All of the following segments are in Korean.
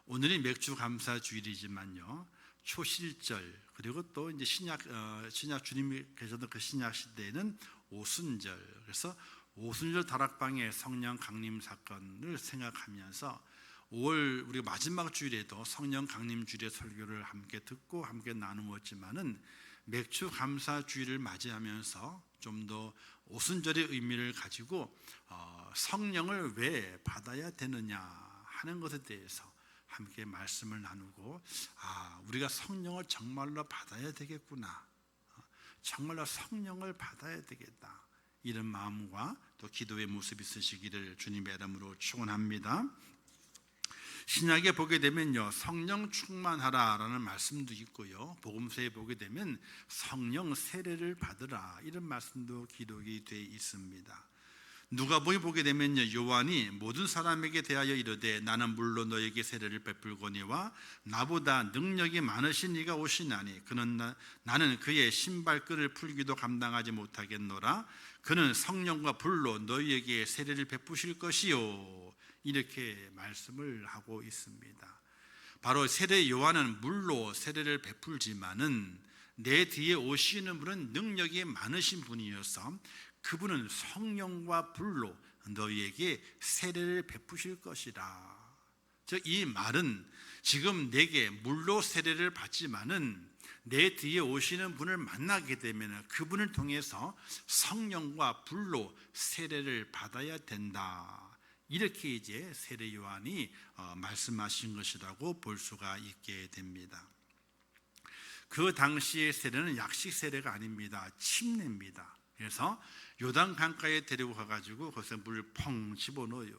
오늘이 맥주 감사 주일이지만요, 초실절 그리고 또 이제 신약 주님이 계셨던 그 신약 시대에는 오순절, 그래서 오순절 다락방의 성령 강림 사건을 생각하면서 5월 우리 마지막 주일에도 성령 강림 주일의 설교를 함께 듣고 함께 나누었지만은 맥주 감사 주일을 맞이하면서 좀 더 오순절의 의미를 가지고 성령을 왜 받아야 되느냐 하는 것에 대해서 함께 말씀을 나누고, 우리가 성령을 정말로 받아야 되겠구나, 정말로 성령을 받아야 되겠다, 이런 마음과 또 기도의 모습이 있으시기를 주님의 이름으로 축원합니다. 신약에 보게 되면요, 성령 충만하라라는 말씀도 있고요, 복음서에 보게 되면 성령 세례를 받으라 이런 말씀도 기록이 되어 있습니다. 누가복음에 보게 되면요, 요한이 모든 사람에게 대하여 이르되 나는 물로 너에게 세례를 베풀거니와 나보다 능력이 많으신 이가 오시나니 그는 나는 그의 신발끈을 풀기도 감당하지 못하겠노라. 그는 성령과 불로 너희에게 세례를 베푸실 것이요, 이렇게 말씀을 하고 있습니다. 바로 세례 요한은 물로 세례를 베풀지만은 내 뒤에 오시는 분은 능력이 많으신 분이어서 그분은 성령과 불로 너희에게 세례를 베푸실 것이라. 즉 이 말은 지금 내게 물로 세례를 받지만은 내 뒤에 오시는 분을 만나게 되면 그분을 통해서 성령과 불로 세례를 받아야 된다, 이렇게 이제 세례 요한이 말씀하신 것이라고 볼 수가 있게 됩니다. 그 당시의 세례는 약식 세례가 아닙니다. 침례입니다. 그래서 요단 강가에 데리고 가가지고 거기서 물을 펑 집어넣어요.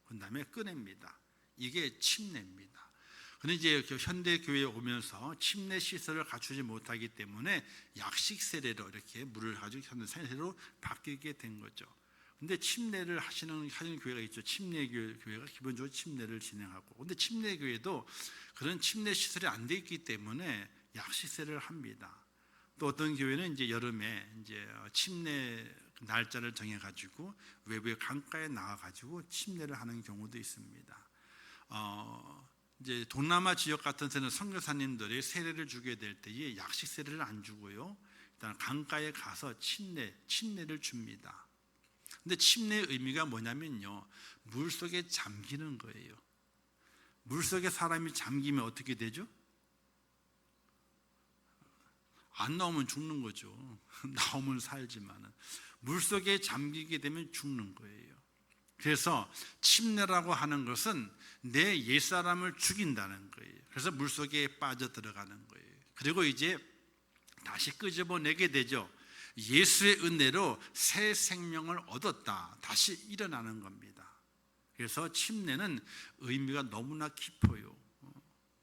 그 다음에 꺼냅니다. 이게 침례입니다. 그런데 이제 현대 교회에 오면서 침례 시설을 갖추지 못하기 때문에 약식 세례로 이렇게 물을 가지고 현대 세례로 바뀌게 된 거죠. 근데 침례를 하시는 교회가 있죠. 침례 교회가 기본적으로 침례를 진행하고, 근데 침례 교회도 그런 침례 시설이 안 돼 있기 때문에 약식 세례를 합니다. 또 어떤 교회는 이제 여름에 이제 침례 날짜를 정해 가지고 외부의 강가에 나와 가지고 침례를 하는 경우도 있습니다. 이제 동남아 지역 같은 데는 선교사님들이 세례를 주게 될 때에 약식 세례를 안 주고요, 일단 강가에 가서 침례를 줍니다. 근데 침례의 의미가 뭐냐면요, 물 속에 잠기는 거예요. 물 속에 사람이 잠기면 어떻게 되죠? 안 나오면 죽는 거죠. 나오면 살지만은 물 속에 잠기게 되면 죽는 거예요. 그래서 침례라고 하는 것은 내 옛사람을 죽인다는 거예요. 그래서 물 속에 빠져 들어가는 거예요. 그리고 이제 다시 끄집어내게 되죠. 예수의 은혜로 새 생명을 얻었다, 다시 일어나는 겁니다. 그래서 침례는 의미가 너무나 깊어요.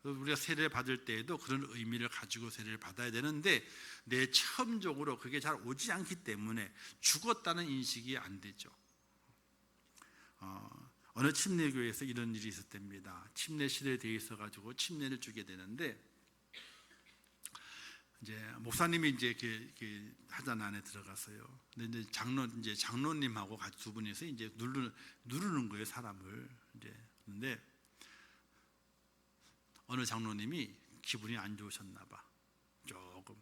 우리가 세례를 받을 때에도 그런 의미를 가지고 세례를 받아야 되는데 내 체험적으로 그게 잘 오지 않기 때문에 죽었다는 인식이 안 되죠. 어느 침례교회에서 이런 일이 있었답니다. 침례 시대에 대해 있어 가지고 침례를 주게 되는데, 이제 목사님이 이제 하단 안에 들어가서요. 근데 이제 장로님하고 같이 두 분이서 이제 누르는 거예요, 사람을. 이제 근데 어느 장로님이 기분이 안 좋으셨나 봐. 조금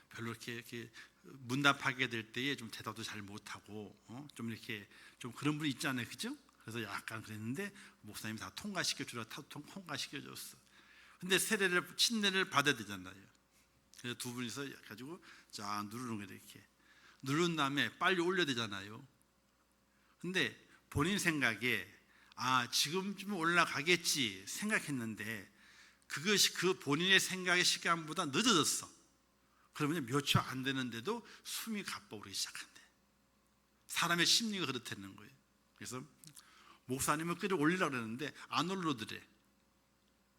별로 이렇게 문답하게 될 때에 좀 대답도 잘 못하고 좀 이렇게 좀 그런 분이 있잖아요, 그죠? 그래서 약간 그랬는데 목사님이 다 통과시켜줬어. 근데 침례를 받아야 되잖아요. 그래서 두 분이서 가지고 쫙 누르는 거예요. 이렇게 누른 다음에 빨리 올려야 되잖아요. 근데 본인 생각에 지금쯤 올라가겠지 생각했는데 그것이 그 본인의 생각의 시간보다 늦어졌어. 그러면 몇 초 안 되는데도 숨이 가빠오르기 시작한대. 사람의 심리가 그렇다는 거예요. 그래서 목사님은 끌어올리려고 그랬는데 안 올르더래.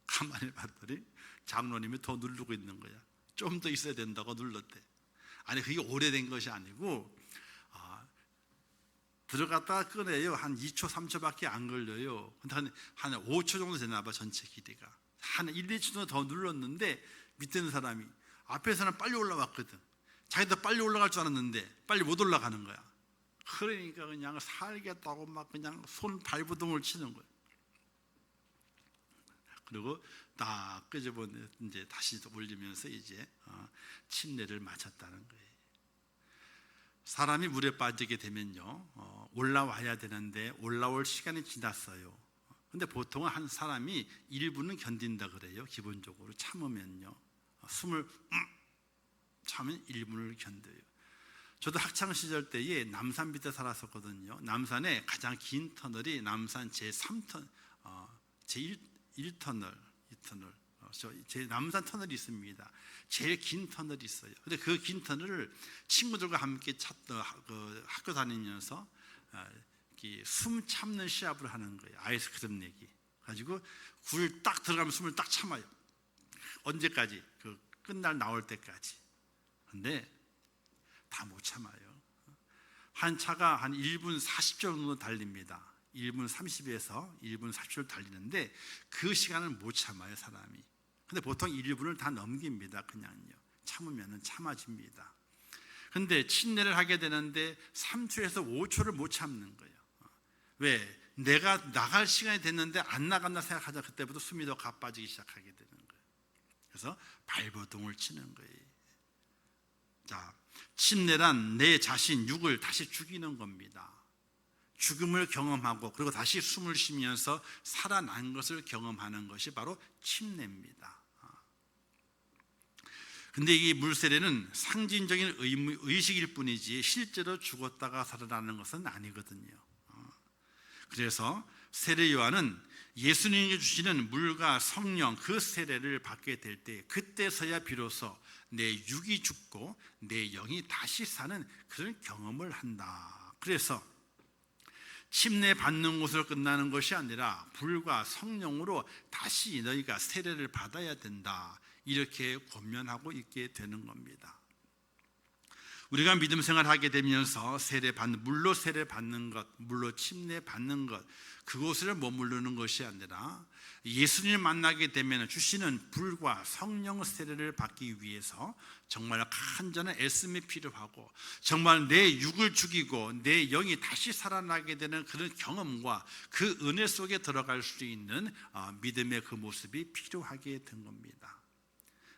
가만히 봤더니 장로님이 더 누르고 있는 거야. 좀 더 있어야 된다고 눌렀대. 아니 그게 오래된 것이 아니고 들어갔다가 꺼내요. 한 2초 3초밖에 안 걸려요. 근데 한 5초 정도 되나 봐, 전체 길이가. 한 1, 2초 정도 더 눌렀는데 밑에 있는 사람이, 앞에서는 빨리 올라왔거든. 자기도 빨리 올라갈 줄 알았는데 빨리 못 올라가는 거야. 그러니까 그냥 살겠다고 막 그냥 손 발부둥을 치는 거예요. 그리고 딱 끄집어 이제 다시 올리면서 이제 침례를 마쳤다는 거예요. 사람이 물에 빠지게 되면요, 올라와야 되는데 올라올 시간이 지났어요. 근데 보통은 한 사람이 1분은 견딘다 그래요. 기본적으로 참으면요, 숨을 참으면 1분을 견뎌요. 저도 학창 시절 때에 남산 밑에 살았었거든요. 남산에 가장 긴 터널이 남산 제3터널, 제1터널, 2터널, 제 남산 터널이 있습니다. 제일 긴 터널이 있어요. 근데 그 긴 터널을 친구들과 함께 학교 다니면서 숨 참는 시합을 하는 거예요. 아이스크림 내기 가지고 굴 딱 들어가면 숨을 딱 참아요. 언제까지? 그 끝날 나올 때까지. 근데 다 못 참아요. 한 차가 한 1분 40초 정도 달립니다. 1분 30에서 1분 40초를 달리는데 그 시간을 못 참아요, 사람이. 근데 보통 1분을 다 넘깁니다. 그냥요. 참으면 참아집니다. 근데 침례를 하게 되는데 3초에서 5초를 못 참는 거예요. 왜? 내가 나갈 시간이 됐는데 안 나간다 생각하자 그때부터 숨이 더 가빠지기 시작하게 되는 거예요. 그래서 발버둥을 치는 거예요. 자, 침례란 내 자신 육을 다시 죽이는 겁니다. 죽음을 경험하고 그리고 다시 숨을 쉬면서 살아난 것을 경험하는 것이 바로 침례입니다. 근데 이 물세례는 상징적인 의식일 뿐이지 실제로 죽었다가 살아나는 것은 아니거든요. 그래서 세례 요한은 예수님이 주시는 물과 성령 그 세례를 받게 될 때 그때서야 비로소 내 육이 죽고 내 영이 다시 사는 그런 경험을 한다. 그래서 침례 받는 것으로 끝나는 것이 아니라 불과 성령으로 다시 너희가 세례를 받아야 된다. 이렇게 권면하고 있게 되는 겁니다. 우리가 믿음 생활하게 되면서 물로 세례 받는 것, 물로 침례 받는 것, 그것을 머무르는 것이 아니라 예수님을 만나게 되면 주시는 불과 성령 세례를 받기 위해서 정말 간절한 애씀이 필요하고 정말 내 육을 죽이고 내 영이 다시 살아나게 되는 그런 경험과 그 은혜 속에 들어갈 수 있는 믿음의 그 모습이 필요하게 된 겁니다.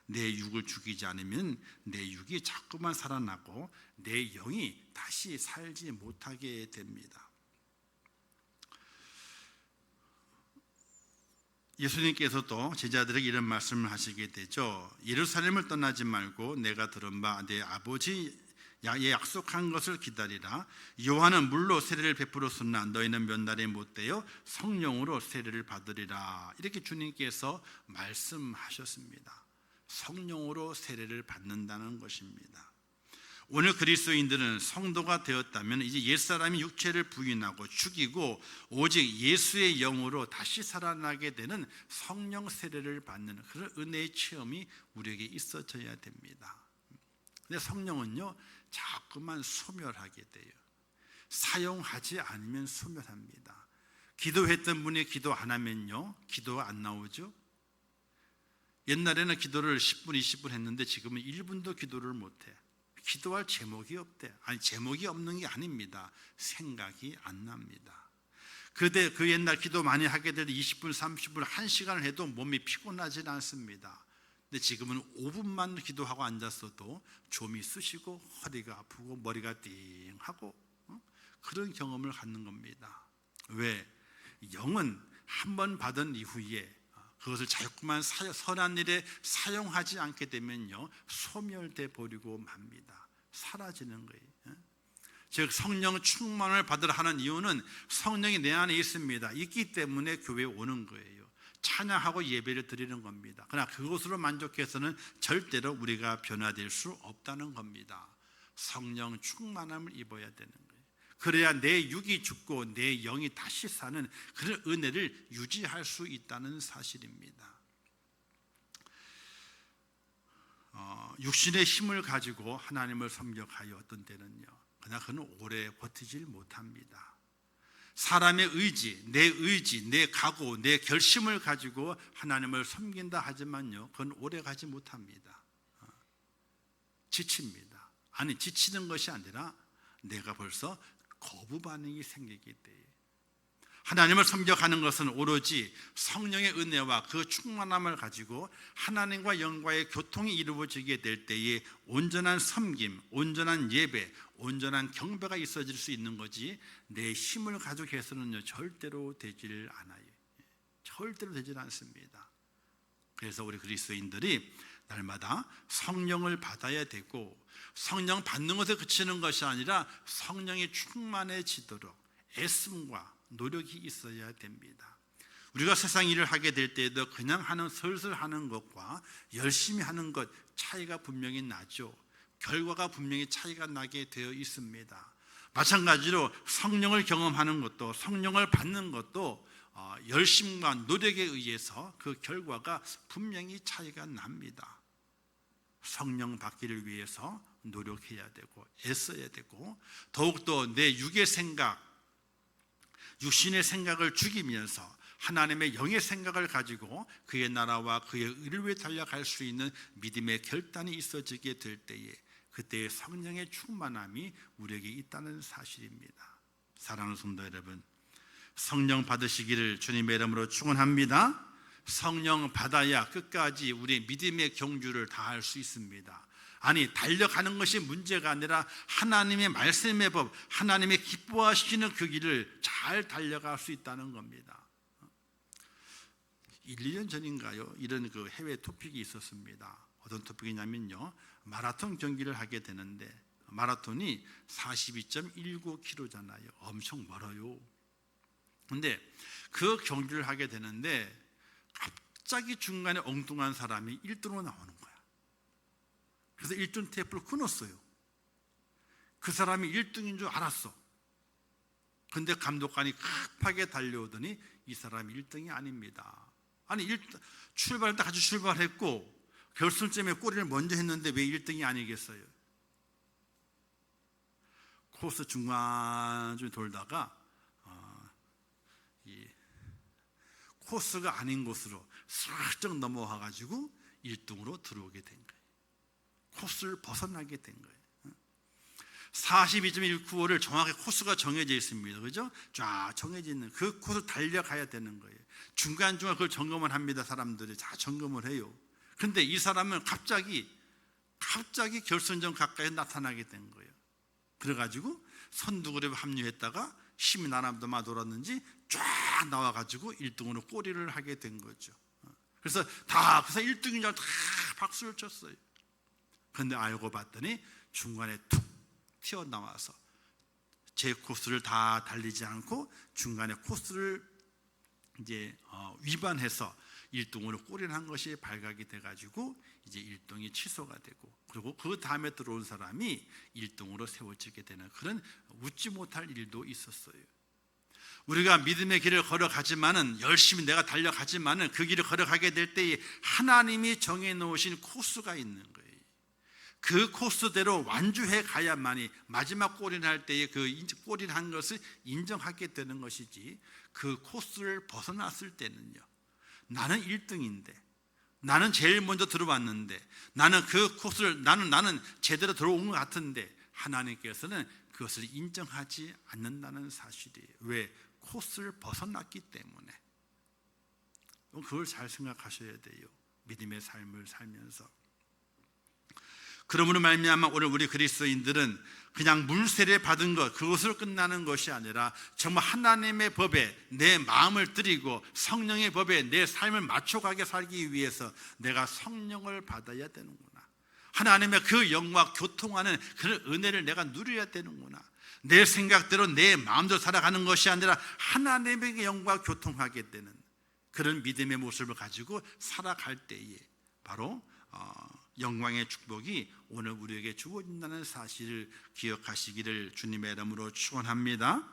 내 육을 죽이지 않으면 내 육이 자꾸만 살아나고 내 영이 다시 살지 못하게 됩니다. 예수님께서도 제자들에게 이런 말씀을 하시게 되죠. 예루살렘을 떠나지 말고 내가 들은 바 내 아버지의 약속한 것을 기다리라. 요한은 물로 세례를 베풀었으나 너희는 몇 날에 못되어 성령으로 세례를 받으리라. 이렇게 주님께서 말씀하셨습니다. 성령으로 세례를 받는다는 것입니다. 오늘 그리스도인들은 성도가 되었다면 이제 옛사람이 육체를 부인하고 죽이고 오직 예수의 영으로 다시 살아나게 되는 성령 세례를 받는 그런 은혜의 체험이 우리에게 있어져야 됩니다. 근데 성령은요 자꾸만 소멸하게 돼요. 사용하지 않으면 소멸합니다. 기도했던 분이 기도 안 하면요 기도가 안 나오죠. 옛날에는 기도를 10분, 20분 했는데 지금은 1분도 기도를 못해. 기도할 제목이 없대. 아니 제목이 없는 게 아닙니다. 생각이 안 납니다. 그 옛날 기도 많이 하게 될 20분, 30분, 1시간을 해도 몸이 피곤하지 않습니다. 근데 지금은 5분만 기도하고 앉았어도 좀이 쑤시고 허리가 아프고 머리가 띵하고 그런 경험을 갖는 겁니다. 왜? 영은 한 번 받은 이후에 그것을 자꾸만 선한 일에 사용하지 않게 되면요 소멸돼 버리고 맙니다. 사라지는 거예요. 즉 성령 충만을 받으라 하는 이유는 성령이 내 안에 있습니다. 있기 때문에 교회에 오는 거예요. 찬양하고 예배를 드리는 겁니다. 그러나 그것으로 만족해서는 절대로 우리가 변화될 수 없다는 겁니다. 성령 충만함을 입어야 되는 거예요. 그래야 내 육이 죽고 내 영이 다시 사는 그런 은혜를 유지할 수 있다는 사실입니다. 육신의 힘을 가지고 하나님을 섬격하여 어떤 때는요 그러나 그는 오래 버티질 못합니다. 사람의 의지, 내 각오, 내 결심을 가지고 하나님을 섬긴다 하지만요 그건 오래 가지 못합니다. 지칩니다. 아니 지치는 것이 아니라 내가 벌써 거부 반응이 생기기 때문에 하나님을 섬겨가는 것은 오로지 성령의 은혜와 그 충만함을 가지고 하나님과 영과의 교통이 이루어지게 될 때에 온전한 섬김, 온전한 예배, 온전한 경배가 있어질 수 있는 거지, 내 힘을 가지고 해서는요 절대로 되질 않아요. 절대로 되질 않습니다. 그래서 우리 그리스도인들이 날마다 성령을 받아야 되고, 성령 받는 것에 그치는 것이 아니라 성령이 충만해지도록 애씀과 노력이 있어야 됩니다. 우리가 세상 일을 하게 될 때에도 그냥 하는, 슬슬 하는 것과 열심히 하는 것 차이가 분명히 나죠. 결과가 분명히 차이가 나게 되어 있습니다. 마찬가지로 성령을 경험하는 것도, 성령을 받는 것도 열심과 노력에 의해서 그 결과가 분명히 차이가 납니다. 성령 받기를 위해서 노력해야 되고 애써야 되고, 더욱더 내 육의 생각, 육신의 생각을 죽이면서 하나님의 영의 생각을 가지고 그의 나라와 그의 의를 위해 달려갈 수 있는 믿음의 결단이 있어지게 될 때에, 그때의 성령의 충만함이 우리에게 있다는 사실입니다. 사랑하는 성도 여러분, 성령 받으시기를 주님의 이름으로 축원합니다. 성령 받아야 끝까지 우리의 믿음의 경주를 다할 수 있습니다. 아니, 달려가는 것이 문제가 아니라 하나님의 말씀의 법, 하나님의 기뻐하시는 그 길을 잘 달려갈 수 있다는 겁니다. 1, 2년 전인가요? 이런 그 해외 토픽이 있었습니다. 어떤 토픽이냐면요, 마라톤 경기를 하게 되는데, 마라톤이 42.19km잖아요. 엄청 멀어요. 근데 그 경기를 하게 되는데 갑자기 중간에 엉뚱한 사람이 1등으로 나오는 거야. 그래서 1등 테이프를 끊었어요. 그 사람이 1등인 줄 알았어. 근데 감독관이 급하게 달려오더니 이 사람이 1등이 아닙니다. 아니, 출발할 때 같이 출발했고 결승점에 꼬리를 먼저 했는데 왜 1등이 아니겠어요? 코스 중간쯤에 돌다가 이 코스가 아닌 곳으로 슬쩍 넘어와가지고 1등으로 들어오게 된 거예요. 코스를 벗어나게 된 거예요. 42.195를 정확히 코스가 정해져 있습니다. 그죠? 쫙 정해져 있는 그 코스 달려가야 되는 거예요. 중간중간 그걸 점검을 합니다. 사람들이 다 점검을 해요. 근데 이 사람은 갑자기 결승전 가까이 나타나게 된 거예요. 그래가지고 선두 그룹에 합류했다가 힘이 나나마 돌았는지 쫙 나와가지고 1등으로 꼬리를 하게 된 거죠. 그래서 1등인 줄 알고 다 박수를 쳤어요. 근데 알고 봤더니 중간에 툭 튀어나와서 제 코스를 다 달리지 않고 중간에 코스를 이제 위반해서 1등으로 꼬리를 한 것이 발각이 돼가지고 이제 1등이 취소가 되고, 그리고 그 다음에 들어온 사람이 1등으로 세워지게 되는 그런 웃지 못할 일도 있었어요. 우리가 믿음의 길을 걸어가지만은, 열심히 내가 달려가지만은 그 길을 걸어가게 될 때에 하나님이 정해놓으신 코스가 있는 거예요. 그 코스대로 완주해 가야만이 마지막 골인 할 때에 그 골인 한 것을 인정하게 되는 것이지, 그 코스를 벗어났을 때는요, 나는 1등인데, 나는 제일 먼저 들어왔는데, 나는 그 코스를 나는 제대로 들어온 것 같은데 하나님께서는 그것을 인정하지 않는다는 사실이에요. 왜? 코스를 벗어났기 때문에. 그걸 잘 생각하셔야 돼요. 믿음의 삶을 살면서. 그러므로 말미암아 오늘 우리 그리스도인들은 그냥 물세례 받은 것, 그것으로 끝나는 것이 아니라 정말 하나님의 법에 내 마음을 드리고 성령의 법에 내 삶을 맞춰가게 살기 위해서 내가 성령을 받아야 되는구나. 하나님의 그 영과 교통하는 그런 은혜를 내가 누려야 되는구나. 내 생각대로 내 마음대로 살아가는 것이 아니라 하나님의 영과 교통하게 되는 그런 믿음의 모습을 가지고 살아갈 때에 바로 영광의 축복이 오늘 우리에게 주어진다는 사실을 기억하시기를 주님의 이름으로 축원합니다.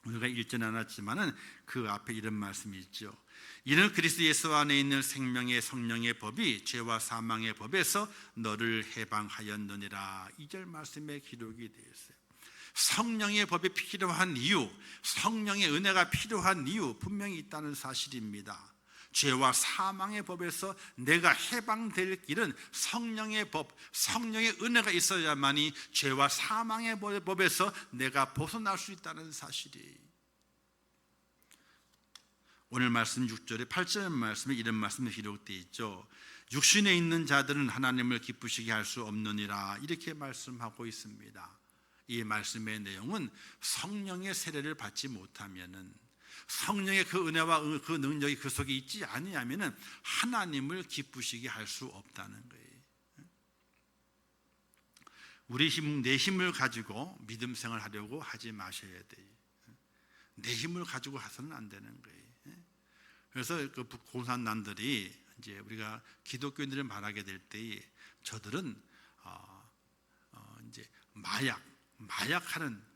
우리가 읽지는 않았지만은 그 앞에 이런 말씀이 있죠. 이는 그리스도 예수 안에 있는 생명의 성령의 법이 죄와 사망의 법에서 너를 해방하였느니라. 2절 말씀에 기록이 되어 있어요. 성령의 법이 필요한 이유, 성령의 은혜가 필요한 이유 분명히 있다는 사실입니다. 죄와 사망의 법에서 내가 해방될 길은 성령의 법, 성령의 은혜가 있어야만이 죄와 사망의 법에서 내가 벗어날 수 있다는 사실이에요. 오늘 말씀 6절에 8절 말씀에 이런 말씀이 기록되어 있죠. 육신에 있는 자들은 하나님을 기쁘시게 할 수 없느니라, 이렇게 말씀하고 있습니다. 이 말씀의 내용은 성령의 세례를 받지 못하면은, 성령의 그 은혜와 그 능력이 그 속에 있지 아니하면은 하나님을 기쁘시게 할 수 없다는 거예요. 우리 내 힘을 가지고 믿음 생활 하려고 하지 마셔야 돼요. 내 힘을 가지고 해서는 안 되는 거예요. 그래서 그 공산당들이 이제 우리가 기독교인들을 말하게 될 때, 저들은 이제 마약하는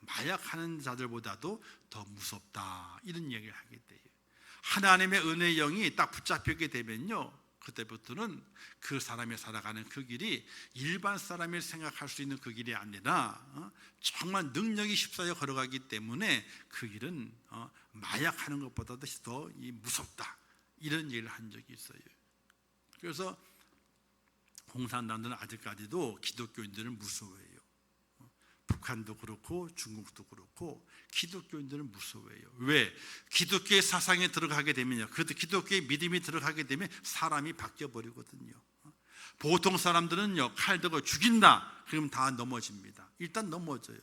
자들보다도 더 무섭다, 이런 얘기를 하게 돼요. 하나님의 은혜의 영이 딱 붙잡히게 되면요, 그때부터는 그 사람이 살아가는 그 길이 일반 사람이 생각할 수 있는 그 길이 아니라 정말 능력이 휩싸여 걸어가기 때문에 그 길은 마약하는 것보다도 더 무섭다, 이런 얘기를 한 적이 있어요. 그래서 공산당들은 아직까지도 기독교인들은 무서워해요. 북한도 그렇고 중국도 그렇고 기독교인들은 무서워해요. 왜? 기독교의 사상에 들어가게 되면요, 그것도 기독교의 믿음이 들어가게 되면 사람이 바뀌어버리거든요. 보통 사람들은요, 칼 들고 죽인다 그러면 다 넘어집니다. 일단 넘어져요.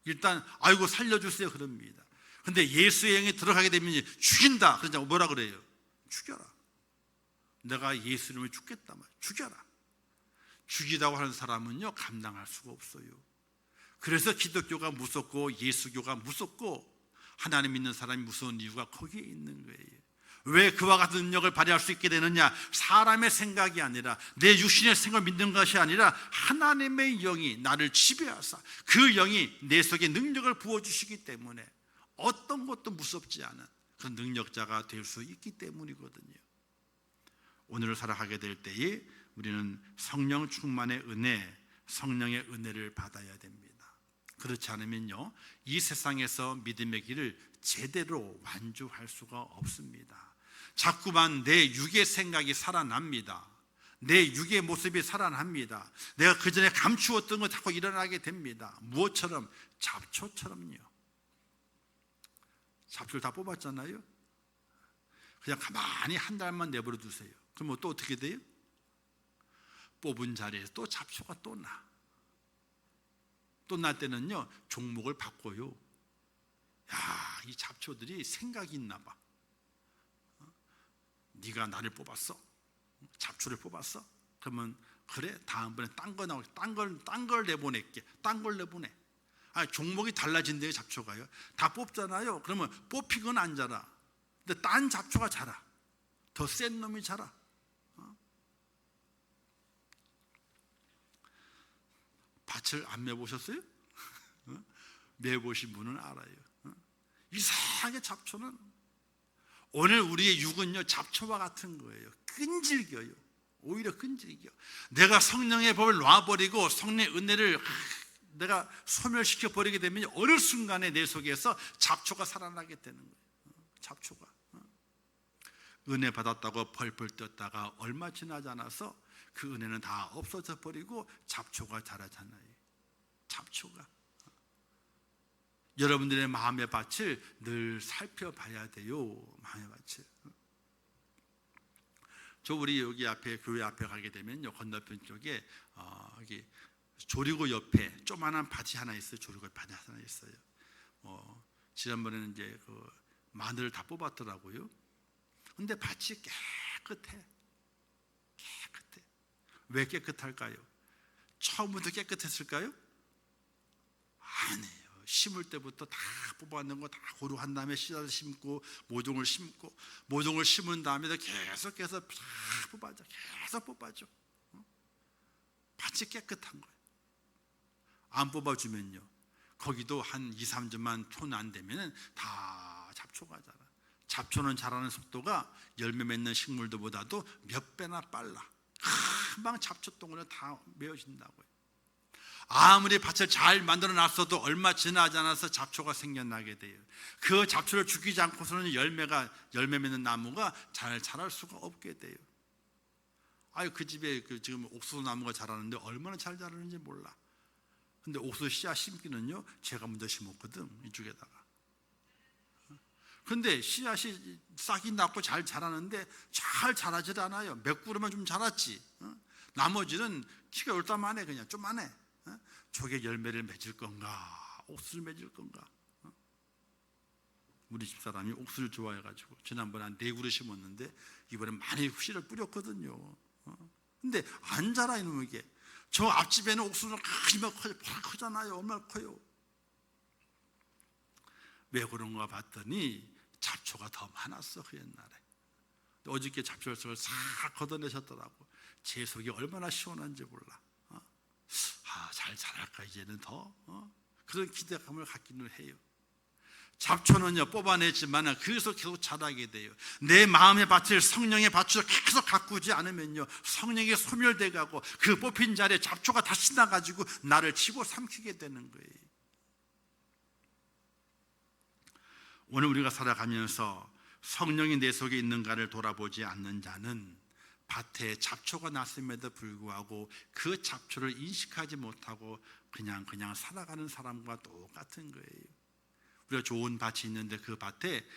일단 아이고 살려주세요 그럽니다. 근데 예수의 영이 들어가게 되면 죽인다 그러자 뭐라 그래요? 죽여라. 내가 예수 이름을 죽겠다 말, 죽여라. 죽이라고 하는 사람은요, 감당할 수가 없어요. 그래서 기독교가 무섭고 예수교가 무섭고 하나님 믿는 사람이 무서운 이유가 거기에 있는 거예요. 왜 그와 같은 능력을 발휘할 수 있게 되느냐? 사람의 생각이 아니라, 내 육신의 생각을 믿는 것이 아니라 하나님의 영이 나를 지배하사 그 영이 내 속에 능력을 부어주시기 때문에 어떤 것도 무섭지 않은 그 능력자가 될 수 있기 때문이거든요. 오늘을 살아가게 될 때에 우리는 성령 충만의 은혜, 성령의 은혜를 받아야 됩니다. 그렇지 않으면요, 이 세상에서 믿음의 길을 제대로 완주할 수가 없습니다. 자꾸만 내 육의 생각이 살아납니다. 내 육의 모습이 살아납니다. 내가 그전에 감추었던 거 자꾸 일어나게 됩니다. 무엇처럼? 잡초처럼요. 잡초를 다 뽑았잖아요. 그냥 가만히 한 달만 내버려 두세요. 그럼 또 어떻게 돼요? 뽑은 자리에서 또 잡초가 또 나. 또 날 때는요, 종목을 바꿔요. 야, 이 잡초들이 생각이 있나 봐. 네가 나를 뽑았어? 잡초를 뽑았어? 그러면 그래, 다음번에 딴 거 나오게, 딴 걸 내보낼게. 딴 걸 내보내. 아니, 종목이 달라진대요. 잡초가요. 다 뽑잖아요. 그러면 뽑힌 건 안 자라. 근데 딴 잡초가 자라. 더 센 놈이 자라. 밭을 안 매보셨어요? 매보신 분은 알아요. 이상하게 잡초는, 오늘 우리의 육은요, 잡초와 같은 거예요. 끈질겨요. 오히려 끈질겨. 내가 성령의 법을 놔버리고 성령의 은혜를 내가 소멸시켜 버리게 되면 어느 순간에 내 속에서 잡초가 살아나게 되는 거예요. 잡초가 은혜 받았다고 펄펄 뛰었다가 얼마 지나지 않아서 그 은혜는 다 없어져 버리고 잡초가 자라잖아요. 잡초가. 여러분들의 마음의 밭을 늘 살펴봐야 돼요. 마음의 밭을. 저 우리 여기 앞에 교회 앞에 가게 되면요, 건너편 쪽에 여기 조리고 옆에 조그만한 밭이 하나 있어요. 조리고 밭이 하나 있어요. 지난번에는 이제 그 마늘을 다 뽑았더라고요. 근데 밭이 깨끗해. 왜 깨끗할까요? 처음부터 깨끗했을까요? 아니에요. 심을 때부터 다 뽑아낸 거 다 고루한 다음에 씨앗을 심고 모종을 심고, 모종을 심은 다음에 계속해서 다 뽑아줘. 계속 뽑아줘. 밭이 깨끗한 거예요. 안 뽑아주면요, 거기도 한 2, 3주만 손 안 대면 다 잡초가 자라. 잡초는 자라는 속도가 열매 맺는 식물들보다도 몇 배나 빨라. 금방 잡초덩어리는 다 메어진다고요. 아무리 밭을 잘 만들어 놨어도 얼마 지나지 않아서 잡초가 생겨나게 돼요. 그 잡초를 죽이지 않고서는 열매 맺는 나무가 잘 자랄 수가 없게 돼요. 아유, 그 집에 지금 옥수수 나무가 자라는데 얼마나 잘 자라는지 몰라. 근데 옥수수 씨앗 심기는요, 제가 먼저 심었거든, 이쪽에다가. 근데 씨앗이 싹이 났고 잘 자라는데 잘 자라질 않아요. 몇 그루만 좀 자랐지. 나머지는 키가 요렇다만해. 그냥 좀만해. 저게 열매를 맺을 건가, 옥수를 맺을 건가? 우리 집사람이 옥수를 좋아해가지고 지난번에 한 4그루 심었는데 이번에 많이 씨를 뿌렸거든요. 근데 안 자라 이놈의 게. 저 앞집에는 옥수수는 크잖아요. 얼마나 커요. 왜 그런가 봤더니 잡초가 더 많았어. 그 옛날에. 어저께 잡초를 싹 걷어내셨더라고. 제 속이 얼마나 시원한지 몰라. 잘 자랄까 이제는 더 그런 기대감을 갖기는 해요. 잡초는요 뽑아내지만 그래서 계속 자라게 돼요. 내 마음의 밭을 성령의 밭으로 계속 가꾸지 않으면요 성령이 소멸돼 가고 그 뽑힌 자리에 잡초가 다시 나가지고 나를 치고 삼키게 되는 거예요. 오늘 우리가 살아가면서 성령이 내 속에 있는가를 돌아보지 않는 자는 밭에 잡초가 났음에도 불구하고 그 잡초를 인식하지 못하고 그냥 살아가는 사람과 똑같은 거예요. 우리가 좋은 밭이 있는데 그 밭에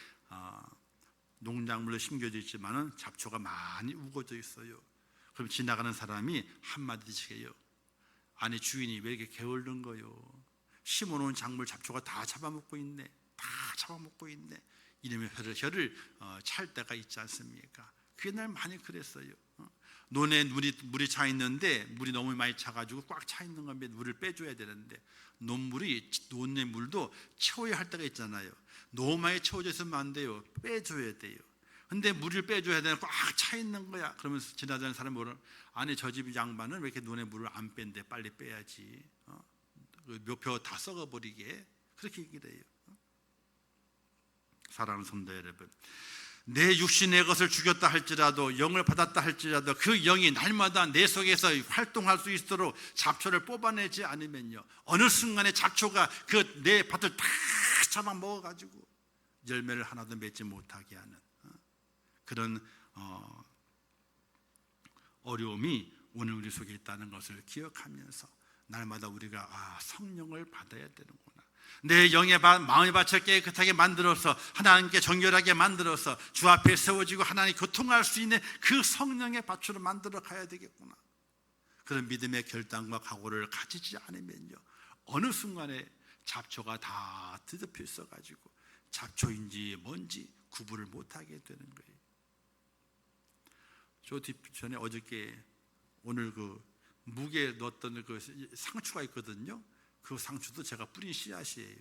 농작물로 심겨져 있지만은 잡초가 많이 우거져 있어요. 그럼 지나가는 사람이 한마디씩 해요. 아니 주인이 왜 이렇게 게을른 거요? 심어놓은 작물 잡초가 다 잡아먹고 있네. 이놈의 혀를 찰 때가 있지 않습니까? 그 옛날 많이 그랬어요. 논에 물이 차 있는데 물이 너무 많이 차가지고 꽉 차 있는 건데 물을 빼줘야 되는데 논의 물도 채워야 할 때가 있잖아요. 너무 많이 채워져 있으면 안 돼요. 빼줘야 돼요. 근데 물을 빼줘야 되는 꽉 차 있는 거야. 그러면서 지나가는 사람이 뭐라, 아니 저 집 양반은 왜 이렇게 논에 물을 안 뺀대? 빨리 빼야지. 묘표 다 썩어버리게. 그렇게 얘기를 해요. 사랑하는 성도 여러분, 내 육신의 것을 죽였다 할지라도 영을 받았다 할지라도 그 영이 날마다 내 속에서 활동할 수 있도록 잡초를 뽑아내지 않으면요 어느 순간에 잡초가 그 내 밭을 다 잡아먹어가지고 열매를 하나도 맺지 못하게 하는 그런 어려움이 오늘 우리 속에 있다는 것을 기억하면서 날마다 우리가 성령을 받아야 되는구나. 내 영의 밭, 마음의 밭을 깨끗하게 만들어서 하나님께 정결하게 만들어서 주 앞에 세워지고 하나님 교통할 수 있는 그 성령의 밭으로 만들어 가야 되겠구나. 그런 믿음의 결단과 각오를 가지지 않으면요 어느 순간에 잡초가 다 뒤덮여 있어가지고 잡초인지 뭔지 구분을 못하게 되는 거예요. 저 뒷전에 어저께 오늘 그 묵에 넣었던 그 상추가 있거든요. 그 상추도 제가 뿌린 씨앗이에요.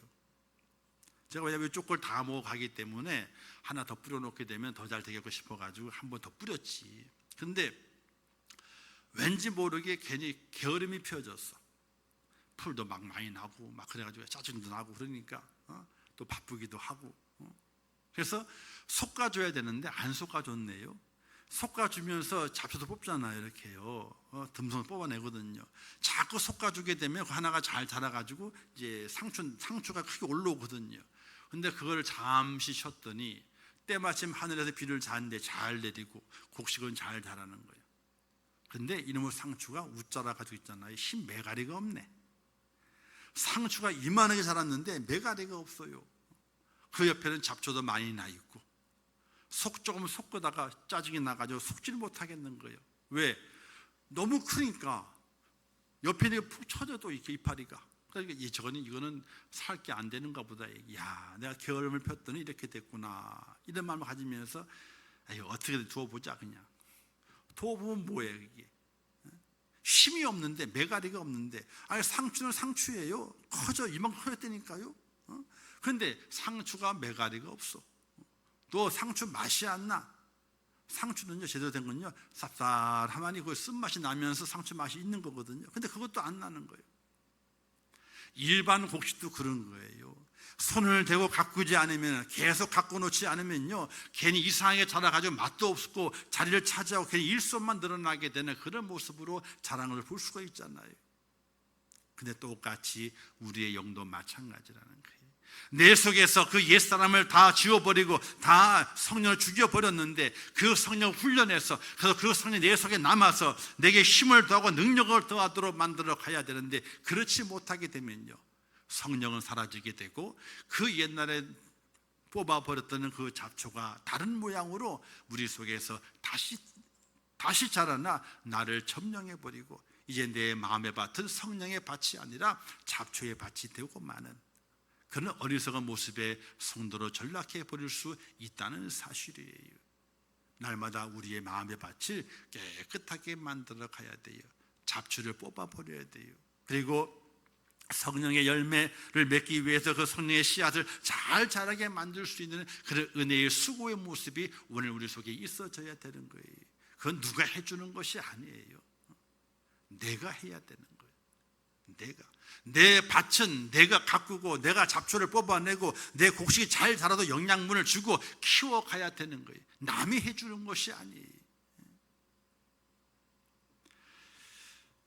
제가 왜냐하면 이쪽 걸 다 먹어가기 때문에 하나 더 뿌려놓게 되면 더 잘 되겠고 싶어가지고 한 번 더 뿌렸지. 근데 왠지 모르게 괜히 게으름이 펴졌어. 풀도 막 많이 나고 막 그래가지고 짜증도 나고 그러니까 또 바쁘기도 하고 그래서 솎아줘야 되는데 안 솎아줬네요. 솎아주면서 잡초도 뽑잖아요. 이렇게요. 듬성을 뽑아내거든요. 자꾸 솎아주게 되면 그 하나가 잘 자라가지고 이제 상추가 크게 올라오거든요. 근데 그걸 잠시 쉬었더니 때마침 하늘에서 비를 잤는데 잘 내리고 곡식은 잘 자라는 거예요. 근데 이놈의 상추가 웃자라 가지고 있잖아요. 힘 메가리가 없네. 상추가 이만하게 자랐는데 메가리가 없어요. 그 옆에는 잡초도 많이 나 있고 조금 솎다가 짜증이 나가지고 솎지를 못하겠는 거예요. 왜? 너무 크니까 옆에 푹 쳐져도 이렇게 이파리가. 그러니까 이거는 살 게 안 되는가 보다. 야, 내가 게으름을 폈더니 이렇게 됐구나. 이런 마음을 가지면서 어떻게든 두어보자 그냥. 두어보면 뭐예요 이게? 힘이 없는데 메가리가 없는데 아니 상추는 상추예요. 커져 이만큼 커졌다니까요. 그런데 상추가 메가리가 없어. 또 상추 맛이 안 나. 상추는요 제대로 된 건요 쌉쌀하니 그 쓴맛이 나면서 상추 맛이 있는 거거든요. 근데 그것도 안 나는 거예요. 일반 곡식도 그런 거예요. 손을 대고 가꾸지 않으면 계속 갖고 놓지 않으면요 괜히 이상하게 자라가지고 맛도 없고 자리를 차지하고 괜히 일손만 늘어나게 되는 그런 모습으로 자라는 걸 볼 수가 있잖아요. 근데 똑같이 우리의 영도 마찬가지라는 거예요. 내 속에서 그 옛사람을 다 지워버리고 다 성령을 죽여버렸는데 그 성령을 훈련해서 그래서 그 성령이 내 속에 남아서 내게 힘을 더하고 능력을 더하도록 만들어 가야 되는데 그렇지 못하게 되면요 성령은 사라지게 되고 그 옛날에 뽑아버렸던 그 잡초가 다른 모양으로 우리 속에서 다시 자라나 나를 점령해버리고 이제 내 마음의 밭은 성령의 밭이 아니라 잡초의 밭이 되고 마는 그런 어리석은 모습의 성도로 전락해버릴 수 있다는 사실이에요. 날마다 우리의 마음의 밭을 깨끗하게 만들어 가야 돼요. 잡초를 뽑아버려야 돼요. 그리고 성령의 열매를 맺기 위해서 그 성령의 씨앗을 잘 자라게 만들 수 있는 그런 은혜의 수고의 모습이 오늘 우리 속에 있어져야 되는 거예요. 그건 누가 해주는 것이 아니에요. 내가 해야 되는 거예요. 내 밭은 내가 가꾸고 내가 잡초를 뽑아내고 내 곡식이 잘 자라도 영양분을 주고 키워가야 되는 거예요. 남이 해주는 것이 아니에요.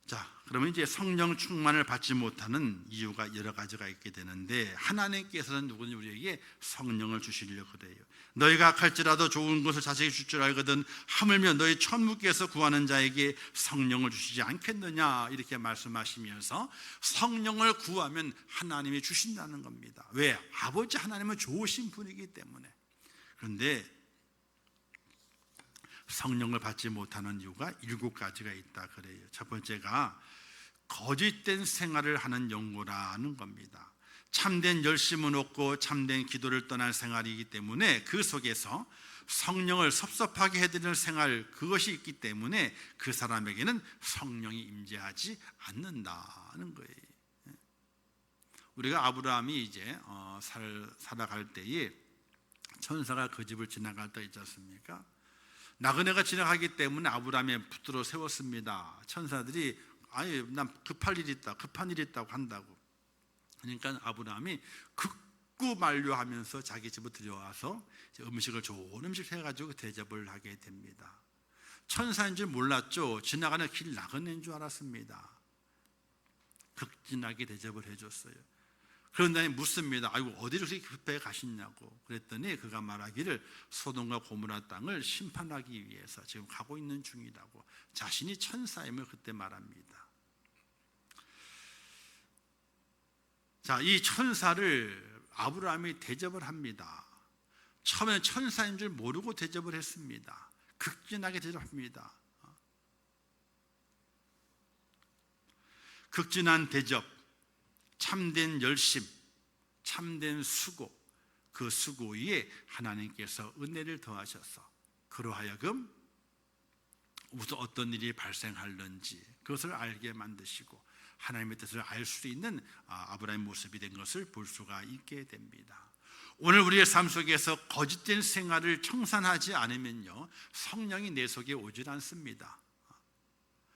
자, 그러면 이제 성령 충만을 받지 못하는 이유가 여러 가지가 있게 되는데 하나님께서는 누구든지 우리에게 성령을 주시려고 그래요. 너희가 악할지라도 좋은 것을 자세히 줄 줄 알거든 하물며 너희 천부께서 구하는 자에게 성령을 주시지 않겠느냐 이렇게 말씀하시면서 성령을 구하면 하나님이 주신다는 겁니다. 왜? 아버지 하나님은 좋으신 분이기 때문에. 그런데 성령을 받지 못하는 이유가 7가지가 있다 그래요. 첫 번째가 거짓된 생활을 하는 연고라는 겁니다. 참된 열심은 없고 참된 기도를 떠난 생활이기 때문에 그 속에서 성령을 섭섭하게 해드리는 생활 그것이 있기 때문에 그 사람에게는 성령이 임재하지 않는다는 거예요. 우리가 아브라함이 이제 살아갈 때에 천사가 그 집을 지나갈 때 있지 않습니까? 나그네가 지나가기 때문에 아브라함이 붙들어 세웠습니다. 천사들이 아니 난 급한 일이 있다고 한다고. 그러니까 아브라함이 극구 만류하면서 자기 집에 들여와서 음식을 좋은 음식 해가지고 대접을 하게 됩니다. 천사인 줄 몰랐죠. 지나가는 길 나그네인 줄 알았습니다. 극진하게 대접을 해줬어요. 그런 다음에 묻습니다. 아이고 어디를 그렇게 급하게 가시냐고. 그랬더니 그가 말하기를 소돔과 고모라 땅을 심판하기 위해서 지금 가고 있는 중이라고 자신이 천사임을 그때 말합니다. 자, 이 천사를 아브라함이 대접을 합니다. 처음에는 천사인 줄 모르고 대접을 했습니다. 극진하게 대접합니다. 극진한 대접, 참된 열심, 참된 수고, 그 수고 위에 하나님께서 은혜를 더하셔서 그로 하여금 무슨 어떤 일이 발생할는지 그것을 알게 만드시고 하나님의 뜻을 알 수 있는 아브라함의 모습이 된 것을 볼 수가 있게 됩니다. 오늘 우리의 삶 속에서 거짓된 생활을 청산하지 않으면요 성령이 내 속에 오질 않습니다.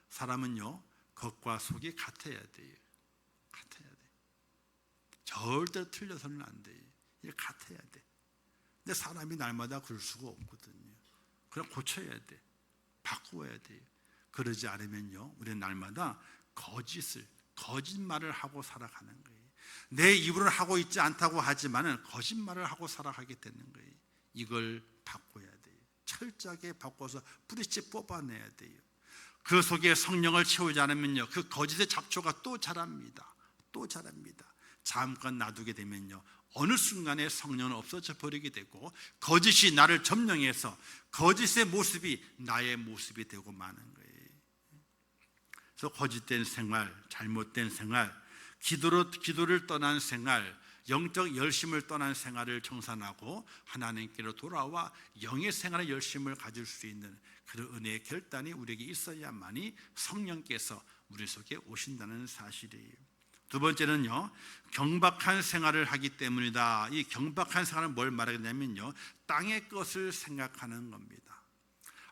사람은요 겉과 속이 같아야 돼요. 같아야 돼. 절대 틀려서는 안 돼. 이게 같아야 돼. 근데 사람이 날마다 그럴 수가 없거든요. 그럼 고쳐야 돼. 바꾸어야 돼요. 그러지 않으면요 우리는 날마다 거짓말을 하고 살아가는 거예요. 내 입으로는 하고 있지 않다고 하지만은 거짓말을 하고 살아가게 되는 거예요. 이걸 바꿔야 돼요. 철저하게 바꿔서 뿌리째 뽑아내야 돼요. 그 속에 성령을 채우지 않으면요 그 거짓의 잡초가 또 자랍니다. 잠깐 놔두게 되면요 어느 순간에 성령은 없어져 버리게 되고 거짓이 나를 점령해서 거짓의 모습이 나의 모습이 되고 마는 거예요. 그래서 거짓된 생활, 잘못된 생활, 기도를 떠난 생활, 영적 열심을 떠난 생활을 청산하고 하나님께로 돌아와 영의 생활의 열심을 가질 수 있는 그런 은혜의 결단이 우리에게 있어야만이 성령께서 우리 속에 오신다는 사실이에요. 두 번째는요 경박한 생활을 하기 때문이다. 이 경박한 생활은 뭘 말하겠냐면요 땅의 것을 생각하는 겁니다.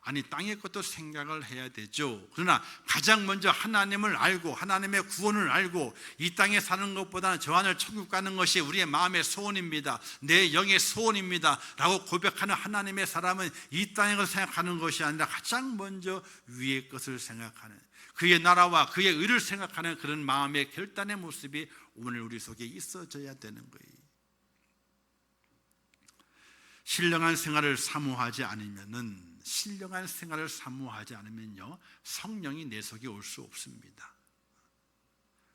아니 땅의 것도 생각을 해야 되죠. 그러나 가장 먼저 하나님을 알고 하나님의 구원을 알고 이 땅에 사는 것보다는 저 하늘 천국 가는 것이 우리의 마음의 소원입니다. 내 영의 소원입니다 라고 고백하는 하나님의 사람은 이 땅의 것을 생각하는 것이 아니라 가장 먼저 위의 것을 생각하는 그의 나라와 그의 의를 생각하는 그런 마음의 결단의 모습이 오늘 우리 속에 있어져야 되는 거예요. 신령한 생활을 사모하지 않으면요 성령이 내 속에 올 수 없습니다.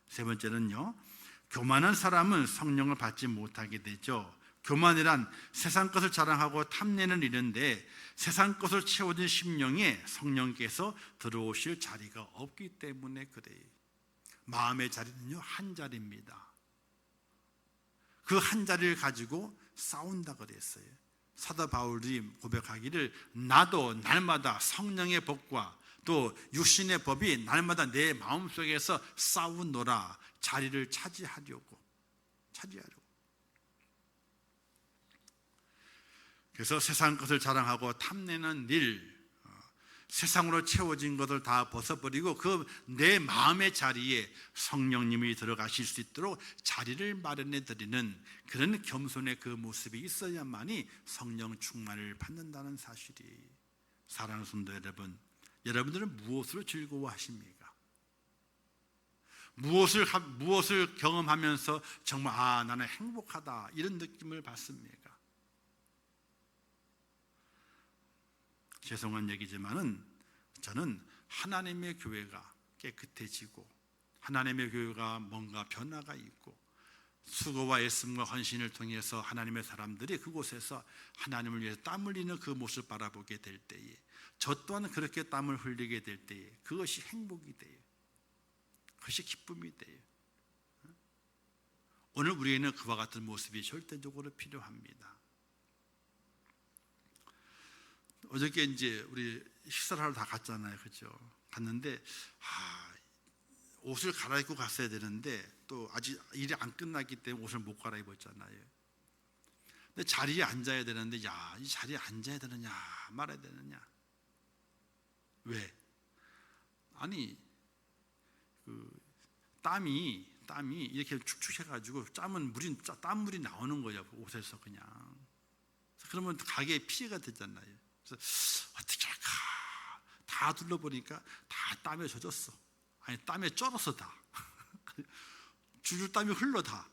세 번째는요 교만한 사람은 성령을 받지 못하게 되죠. 교만이란 세상 것을 자랑하고 탐내는 일인데 세상 것을 채워진 심령에 성령께서 들어오실 자리가 없기 때문에 그래요. 마음의 자리는요, 한 자리입니다. 그 한 자리를 가지고 싸운다 그랬어요. 사도 바울이 고백하기를 나도 날마다 성령의 법과 또 육신의 법이 날마다 내 마음속에서 싸우노라. 자리를 차지하려고. 그래서 세상 것을 자랑하고 탐내는 일, 세상으로 채워진 것을 다 벗어버리고 그 내 마음의 자리에 성령님이 들어가실 수 있도록 자리를 마련해 드리는 그런 겸손의 그 모습이 있어야만이 성령 충만을 받는다는 사실이. 사랑하는 성도 여러분, 여러분들은 무엇으로 즐거워하십니까? 무엇을 경험하면서 정말 나는 행복하다 이런 느낌을 받습니까? 죄송한 얘기지만은 저는 하나님의 교회가 깨끗해지고 하나님의 교회가 뭔가 변화가 있고 수고와 애씀과 헌신을 통해서 하나님의 사람들이 그곳에서 하나님을 위해서 땀 흘리는 그 모습을 바라보게 될 때에 저 또한 그렇게 땀을 흘리게 될 때에 그것이 행복이 돼요. 그것이 기쁨이 돼요. 오늘 우리에게는 그와 같은 모습이 절대적으로 필요합니다. 어저께 이제 우리 식사를 하러 다 갔잖아요, 그죠? 갔는데 옷을 갈아입고 갔어야 되는데 또 아직 일이 안 끝났기 때문에 옷을 못 갈아입었잖아요. 근데 자리에 앉아야 되는데 이 자리에 앉아야 되느냐 말아야 되느냐? 왜? 아니 그 땀이 이렇게 축축해가지고 땀물이 나오는 거예요, 옷에서 그냥. 그러면 가게에 피해가 되잖아요. 그래서 어떻게 할까? 다 둘러보니까 다 땀에 젖었어. 아니 땀에 쩔었어 다. 줄줄 땀이 흘러 다.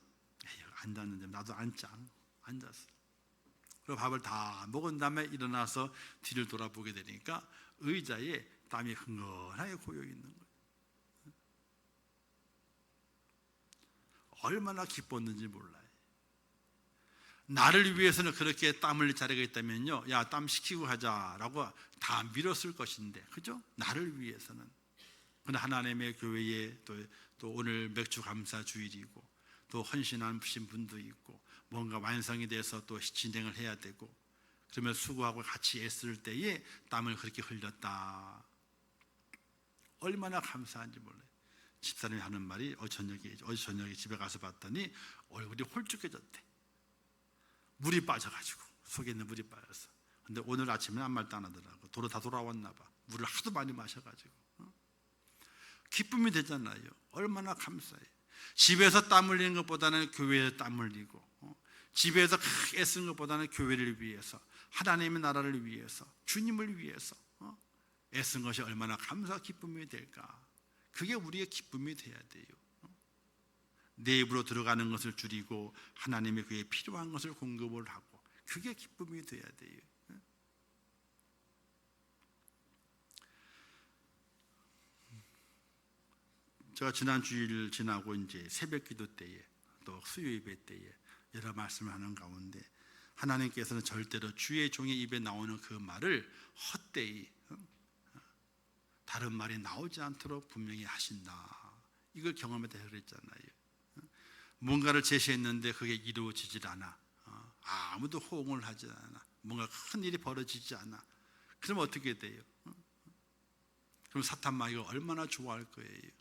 앉았는데 나도 앉았어. 그리고 밥을 다 먹은 다음에 일어나서 뒤를 돌아보게 되니까 의자에 땀이 흥건하게 고여 있는 거예요. 얼마나 기뻤는지 몰라요. 나를 위해서는 그렇게 땀 흘릴 자리가 있다면요, 야, 땀 식히고 하자라고 다 밀었을 것인데, 그죠? 나를 위해서는. 그런데 하나님의 교회에 또 오늘 맥주 감사 주일이고 또 헌신하신 분도 있고 뭔가 완성이 돼서 또 진행을 해야 되고 그러면 수고하고 같이 애쓸 때에 땀을 그렇게 흘렸다. 얼마나 감사한지 몰라요. 집사람이 하는 말이 어제 저녁에 집에 가서 봤더니 얼굴이 홀쭉해졌대. 물이 빠져가지고 속에 있는 물이 빠졌어. 근데 오늘 아침에 아무 말도 안 하더라고. 다 돌아왔나 봐. 물을 하도 많이 마셔가지고. 기쁨이 되잖아요. 얼마나 감사해요. 집에서 땀 흘리는 것보다는 교회에서 땀 흘리고 집에서 애쓰는 것보다는 교회를 위해서 하나님의 나라를 위해서 주님을 위해서 애쓴 것이 얼마나 감사와 기쁨이 될까. 그게 우리의 기쁨이 돼야 돼요. 내 입으로 들어가는 것을 줄이고 하나님의 그에 필요한 것을 공급을 하고 그게 기쁨이 돼야 돼요. 제가 지난 주일 지나고 이제 새벽기도 때에 또 수요 예배 때에 여러 말씀을 하는 가운데 하나님께서는 절대로 주의 종의 입에 나오는 그 말을 헛되이 다른 말이 나오지 않도록 분명히 하신다. 이걸 경험했다 그랬잖아요. 뭔가를 제시했는데 그게 이루어지질 않아. 아무도 호응을 하지 않아. 뭔가 큰 일이 벌어지지 않아. 그럼 어떻게 돼요? 그럼 사탄 마귀가 얼마나 좋아할 거예요.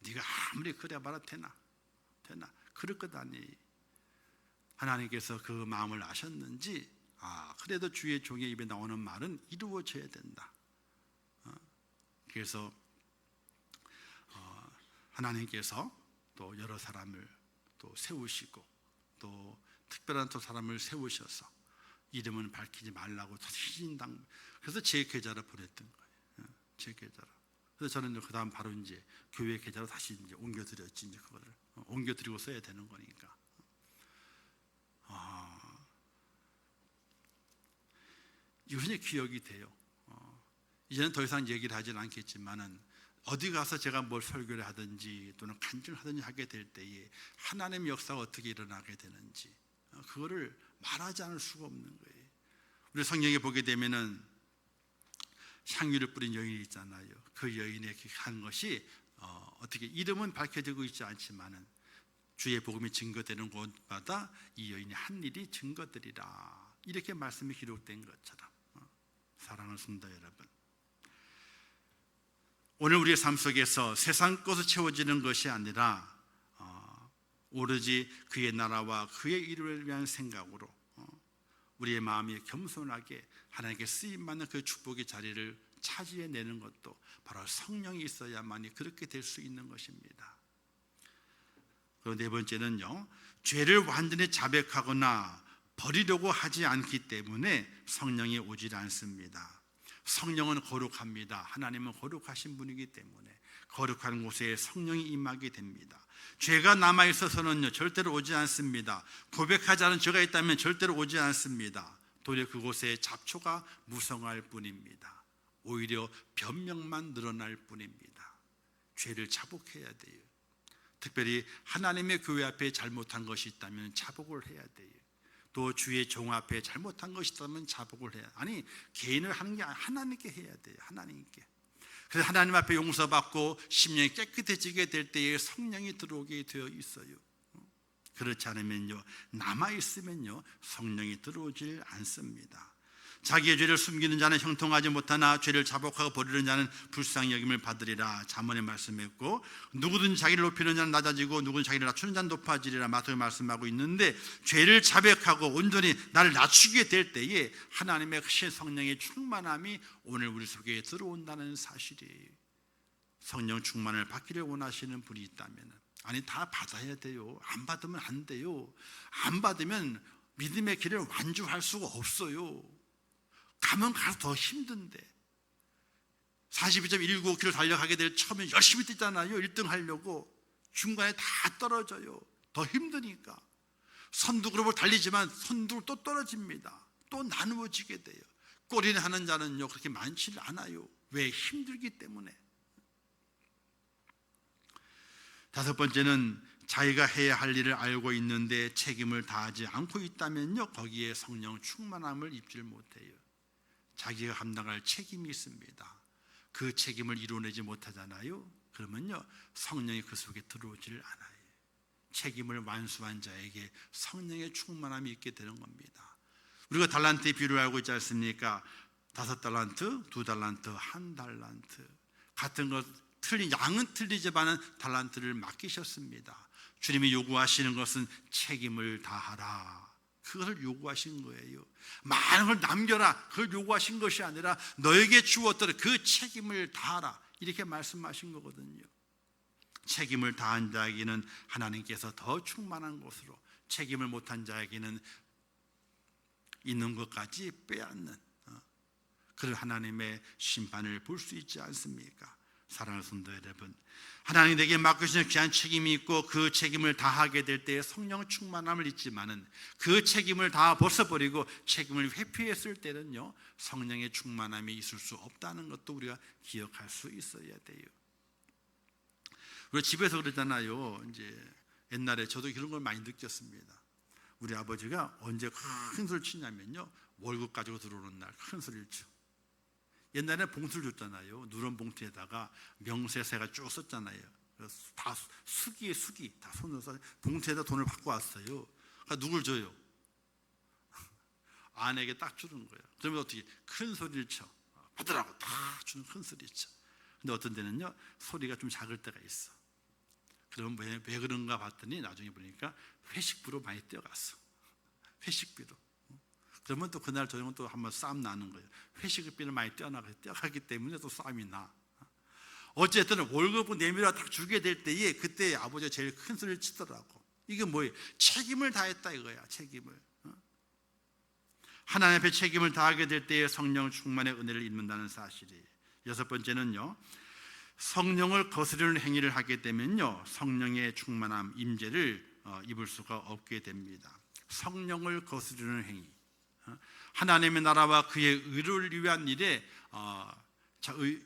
네가 아무리 그래 봐라 되나? 그럴 것 아니. 하나님께서 그 마음을 아셨는지 그래도 주의 종의 입에 나오는 말은 이루어져야 된다. 그래서 하나님께서 또 여러 사람을 또 세우시고 또 특별한 또 사람을 세우셔서 이름은 밝히지 말라고 신당. 그래서 제 계좌로 보냈던 거예요. 제 계좌로. 그래서 저는 그 다음 바로 이제 교회 계좌로 다시 이제 옮겨드렸지. 이제 그거를 옮겨드리고 써야 되는 거니까. 이것이 기억이 돼요. 이제는 더 이상 얘기를 하지는 않겠지만은 어디 가서 제가 뭘 설교를 하든지 또는 간증을 하든지 하게 될 때에 하나님의 역사가 어떻게 일어나게 되는지 그거를 말하지 않을 수가 없는 거예요. 우리 성경에 보게 되면은 향유를 뿌린 여인이 있잖아요. 그 여인의 한 것이 어떻게 이름은 밝혀지고 있지 않지만은 주의 복음이 증거되는 곳마다 이 여인이 한 일이 증거되리라, 이렇게 말씀이 기록된 것처럼. 사랑하는 성도 여러분, 오늘 우리의 삶 속에서 세상 것을 채워지는 것이 아니라 오로지 그의 나라와 그의 이름을 위한 생각으로 우리의 마음이 겸손하게 하나님께 쓰임받는 그 축복의 자리를 차지해내는 것도 바로 성령이 있어야만이 그렇게 될 수 있는 것입니다. 그리고 네 번째는요, 죄를 완전히 자백하거나 버리려고 하지 않기 때문에 성령이 오질 않습니다. 성령은 거룩합니다. 하나님은 거룩하신 분이기 때문에 거룩한 곳에 성령이 임하게 됩니다. 죄가 남아있어서는요 절대로 오지 않습니다. 고백하지 않은 죄가 있다면 절대로 오지 않습니다. 도리어 그곳에 잡초가 무성할 뿐입니다. 오히려 변명만 늘어날 뿐입니다. 죄를 자복해야 돼요. 특별히 하나님의 교회 앞에 잘못한 것이 있다면 자복을 해야 돼요. 또 주의 종 앞에 잘못한 것이 있다면 자복을 해야, 아니 개인을 하는 게 아니라 하나님께 해야 돼요. 하나님께. 그래서 하나님 앞에 용서받고 심령이 깨끗해지게 될 때에 성령이 들어오게 되어 있어요. 그렇지 않으면요, 남아있으면요 성령이 들어오질 않습니다. 자기의 죄를 숨기는 자는 형통하지 못하나 죄를 자복하고 버리는 자는 불쌍히 여김을 받으리라, 잠언에 말씀했고, 누구든 자기를 높이는 자는 낮아지고 누구든 자기를 낮추는 자는 높아지리라, 마태복음에 말씀하고 있는데, 죄를 자백하고 온전히 나를 낮추게 될 때에 하나님의 크신 성령의 충만함이 오늘 우리 속에 들어온다는 사실이에요. 성령 충만을 받기를 원하시는 분이 있다면, 아니 다 받아야 돼요. 안 받으면 안 돼요. 안 받으면 믿음의 길을 완주할 수가 없어요. 가면 가서 더 힘든데, 42.195km 달려가게 될 처음에 열심히 뛰잖아요. 1등 하려고. 중간에 다 떨어져요. 더 힘드니까. 선두그룹을 달리지만 선두로 또 떨어집니다. 또 나누어지게 돼요. 꼴이나 하는 자는요 그렇게 많지 않아요. 왜? 힘들기 때문에. 다섯 번째는 자기가 해야 할 일을 알고 있는데 책임을 다하지 않고 있다면요 거기에 성령 충만함을 입질 못해요. 자기가 감당할 책임이 있습니다. 그 책임을 이뤄내지 못하잖아요. 그러면요 성령이 그 속에 들어오질 않아요. 책임을 완수한 자에게 성령의 충만함이 있게 되는 겁니다. 우리가 달란트의 비유를 알고 있지 않습니까? 5달란트, 2달란트, 1달란트. 같은 것 틀린, 양은 틀리지만은 달란트를 맡기셨습니다. 주님이 요구하시는 것은 책임을 다하라, 그것을 요구하신 거예요. 많은 걸 남겨라, 그걸 요구하신 것이 아니라 너에게 주었던 그 책임을 다하라, 이렇게 말씀하신 거거든요. 책임을 다한 자에게는 하나님께서 더 충만한 것으로, 책임을 못한 자에게는 있는 것까지 빼앗는 그런 하나님의 심판을 볼 수 있지 않습니까? 사랑하는 성도 여러분, 하나님 내게 맡겨주신 귀한 책임이 있고 그 책임을 다하게 될 때에 성령 충만함을 잊지만은 그 책임을 다 벗어버리고 책임을 회피했을 때는요 성령의 충만함이 있을 수 없다는 것도 우리가 기억할 수 있어야 돼요. 우리 집에서 그러잖아요. 이제 옛날에 저도 그런 걸 많이 느꼈습니다. 우리 아버지가 언제 큰 소리를 치냐면요 월급 가지고 들어오는 날 큰 소리를 쳐. 옛날에 봉투를 줬잖아요. 누런 봉투에다가 명세세가 쭉 썼잖아요. 그래서 다 수기에 수기 다 손으로 써 봉투에다 돈을 받고 왔어요. 그러니까 누굴 줘요? 아내에게 딱 주는 거예요. 그러면 어떻게 큰 소리를 쳐. 받으라고 다 주는 큰 소리 쳐. 근데 어떤 데는요 소리가 좀 작을 때가 있어. 그럼 왜 그런가 봤더니 나중에 보니까 회식비로 많이 뛰어갔어. 회식비로. 그러면 또 그날 저녁은 또 한번 싸움 나는 거예요. 회식비를 많이 뛰어가기 때문에 또 싸움이 나. 어쨌든 월급을 내밀어 딱 주게 될 때에 그때 아버지가 제일 큰 소리를 치더라고. 이게 뭐예요? 책임을 다했다 이거야. 책임을. 하나님 앞에 책임을 다하게 될 때에 성령 충만의 은혜를 입는다는 사실이에요. 여섯 번째는요, 성령을 거스르는 행위를 하게 되면요 성령의 충만함, 임재를 입을 수가 없게 됩니다. 성령을 거스르는 행위, 하나님의 나라와 그의 의를 위한 일에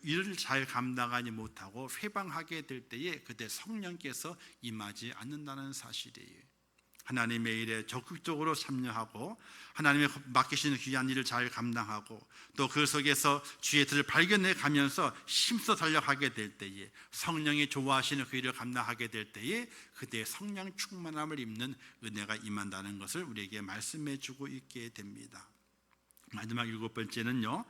일을 잘 감당하지 못하고 회방하게 될 때에 그때 성령께서 임하지 않는다는 사실이에요. 하나님의 일에 적극적으로 참여하고 하나님의 맡기시는 귀한 일을 잘 감당하고 또 그 속에서 주의 뜻을 발견해 가면서 힘써 달려가게 될 때에 성령이 좋아하시는 그 일을 감당하게 될 때에 그때 성령 충만함을 입는 은혜가 임한다는 것을 우리에게 말씀해 주고 있게 됩니다. 마지막 7번째는요,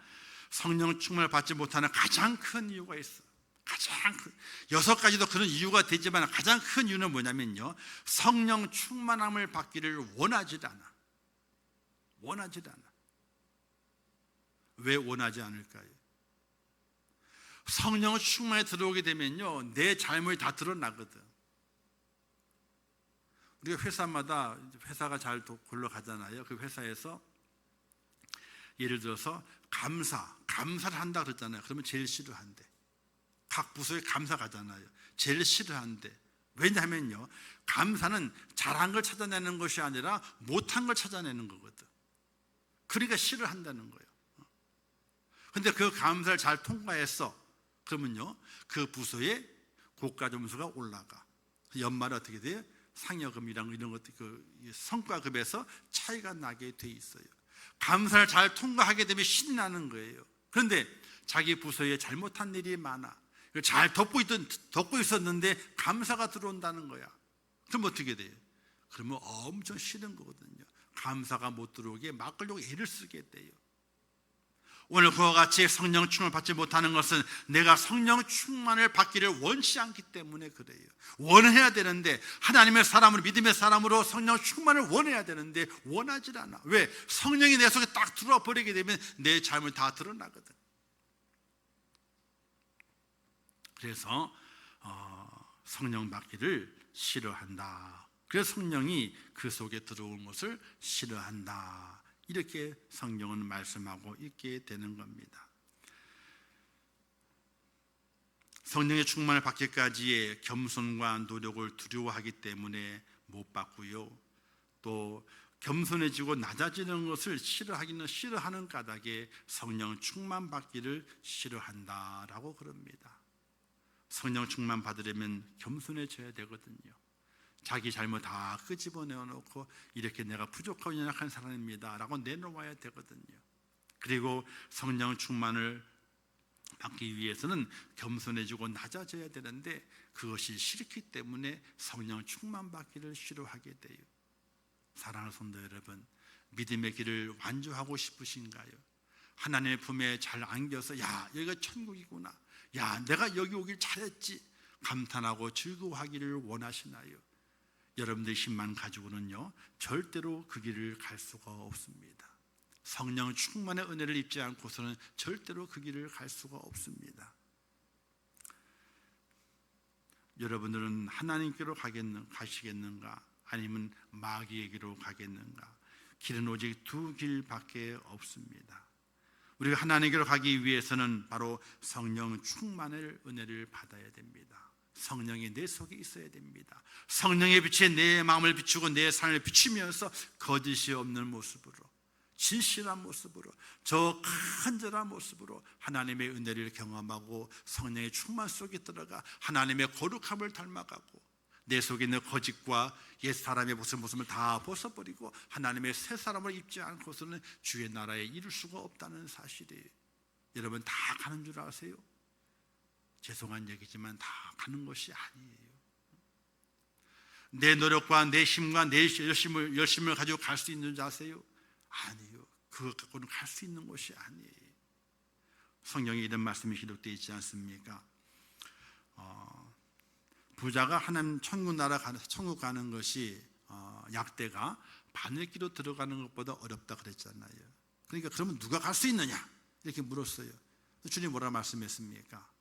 성령 충만을 받지 못하는 가장 큰 이유가 있어요. 가장 큰 6가지도 그런 이유가 되지만 가장 큰 이유는 뭐냐면요, 성령 충만함을 받기를 원하지 않아. 왜 원하지 않을까요? 성령 충만에 들어오게 되면요, 내 잘못이 다 드러나거든. 우리가 회사마다 회사가 잘 굴러가잖아요. 그 회사에서 예를 들어서 감사를 한다 그랬잖아요. 그러면 제일 싫어한대. 각 부서에 감사 가잖아요. 제일 싫어한대. 왜냐하면요, 감사는 잘한 걸 찾아내는 것이 아니라 못한 걸 찾아내는 거거든. 그러니까 싫어한다는 거예요. 근데 그 감사를 잘 통과했어. 그러면요, 그 부서의 고가 점수가 올라가. 연말에 어떻게 돼요? 상여금이랑 이런 것들, 그 성과급에서 차이가 나게 돼 있어요. 감사를 잘 통과하게 되면 신이 나는 거예요. 그런데 자기 부서에 잘못한 일이 많아. 잘 덮고 있었는데 감사가 들어온다는 거야. 그럼 어떻게 돼요? 그러면 엄청 싫은 거거든요. 감사가 못 들어오게 막으려고 애를 쓰게 돼요. 오늘 그와 같이 성령 충만을 받지 못하는 것은 내가 성령 충만을 받기를 원치 않기 때문에 그래요. 원해야 되는데, 하나님의 사람으로, 믿음의 사람으로 성령 충만을 원해야 되는데 원하질 않아. 왜? 성령이 내 속에 딱 들어와 버리게 되면 내 잘못이 다 드러나거든. 그래서 성령 받기를 싫어한다. 그래서 성령이 그 속에 들어온 것을 싫어한다. 이렇게 성경은 말씀하고 있게 되는 겁니다. 성령의 충만을 받기까지의 겸손과 노력을 두려워하기 때문에 못 받고요, 또 겸손해지고 낮아지는 것을 싫어하는 까닭에 성령 충만 받기를 싫어한다라고 그럽니다. 성령 충만 받으려면 겸손해져야 되거든요. 자기 잘못 다 끄집어내놓고 이렇게 내가 부족하고 연약한 사람입니다 라고 내놓아야 되거든요. 그리고 성령 충만을 받기 위해서는 겸손해지고 낮아져야 되는데 그것이 싫기 때문에 성령 충만 받기를 싫어하게 돼요. 사랑하는 성도 여러분, 믿음의 길을 완주하고 싶으신가요? 하나님의 품에 잘 안겨서 야, 여기가 천국이구나, 야, 내가 여기 오길 잘했지 감탄하고 즐거워하기를 원하시나요? 여러분들의 힘만 가지고는요, 절대로 그 길을 갈 수가 없습니다. 성령 충만의 은혜를 입지 않고서는 절대로 그 길을 갈 수가 없습니다. 여러분들은 하나님께로 가시겠는가? 아니면 마귀에게로 가겠는가? 길은 오직 두 길밖에 없습니다. 우리가 하나님께로 가기 위해서는 바로 성령 충만의 은혜를 받아야 됩니다. 성령이 내 속에 있어야 됩니다. 성령의 빛에 내 마음을 비추고 내 삶을 비추면서 거짓이 없는 모습으로, 진실한 모습으로, 저 간절한 모습으로 하나님의 은혜를 경험하고 성령의 충만 속에 들어가 하나님의 거룩함을 닮아가고 내 속에 있는 거짓과 옛 사람의 모습을 다 벗어버리고 하나님의 새 사람을 입지 않고서는 주의 나라에 이룰 수가 없다는 사실이에요. 여러분 다 가는 줄 아세요? 죄송한 얘기지만 다 가는 것이 아니에요. 내 노력과 내 힘과 내 열심을 가지고 갈 수 있는 줄 아세요? 아니요. 그것 갖고는 갈 수 있는 것이 아니에요. 성경에 이런 말씀이 기록되어 있지 않습니까? 부자가 하나님 천국 가는 것이 약대가 바늘기로 들어가는 것보다 어렵다 그랬잖아요. 그러니까 그러면 누가 갈 수 있느냐? 이렇게 물었어요. 주님 뭐라 말씀했습니까?